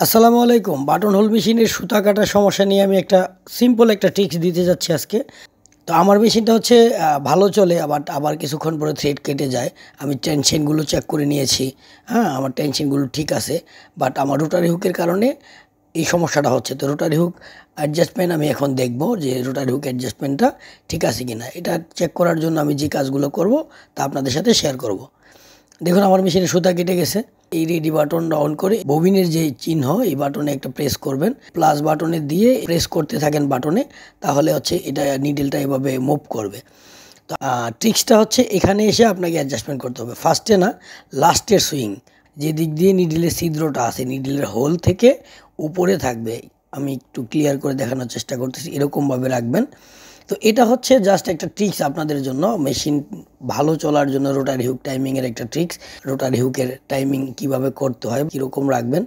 আসসালামু আলাইকুম। Button whole মেশিনের সুতা কাটার সমস্যা নিয়ে আমি একটা সিম্পল একটা ট্রিক্স দিতে যাচ্ছি আজকে। তো আমার মেশিনটা হচ্ছে ভালো চলে, আবার কিছুক্ষণ পরে থ্রেড কেটে যায়। আমি টেনশনগুলো চেক করে নিয়েছি। হ্যাঁ, আমার টেনশনগুলো ঠিক আছে। বাট আমার রোটারি হুকের কারণে এই সমস্যাটা হচ্ছে। তো রোটারি হুক অ্যাডজাস্টমেন্ট আমি এখন দেখব যে রোটারি হুক অ্যাডজাস্টমেন্টটা ঠিক আছে কিনা। এটা চেক করার জন্য আমি যে কাজগুলো করব তা আপনাদের সাথে শেয়ার করব। দেখুন আমার মেশিনে সুতা কেটে গেছে। এই রেডি বাটনটা অন করে ববিনের যে চিহ্ন এই বাটনে একটা প্রেস করবেন, প্লাস বাটনে দিয়ে প্রেস করতে থাকেন বাটনে, তাহলে হচ্ছে এটা নিডেলটা এভাবে মুভ করবে। তো ট্রিক্সটা হচ্ছে এখানে এসে আপনাকে অ্যাডজাস্টমেন্ট করতে হবে, ফার্স্টে না, লাস্টের সুইং যে দিক দিয়ে নিডেলের ছিদ্রটা আছে নিডেলের হোল থেকে উপরে থাকবে। আমি একটু ক্লিয়ার করে দেখানোর চেষ্টা করতেছি, এরকমভাবে রাখবেন। তো এটা হচ্ছে জাস্ট একটা ট্রিক্স আপনাদের জন্য, মেশিন ভালো চলার জন্য রোটারি হুক টাইমিংয়ের একটা ট্রিক্স। রোটারি হুকের টাইমিং কিভাবে করতে হয়, কীরকম রাখবেন।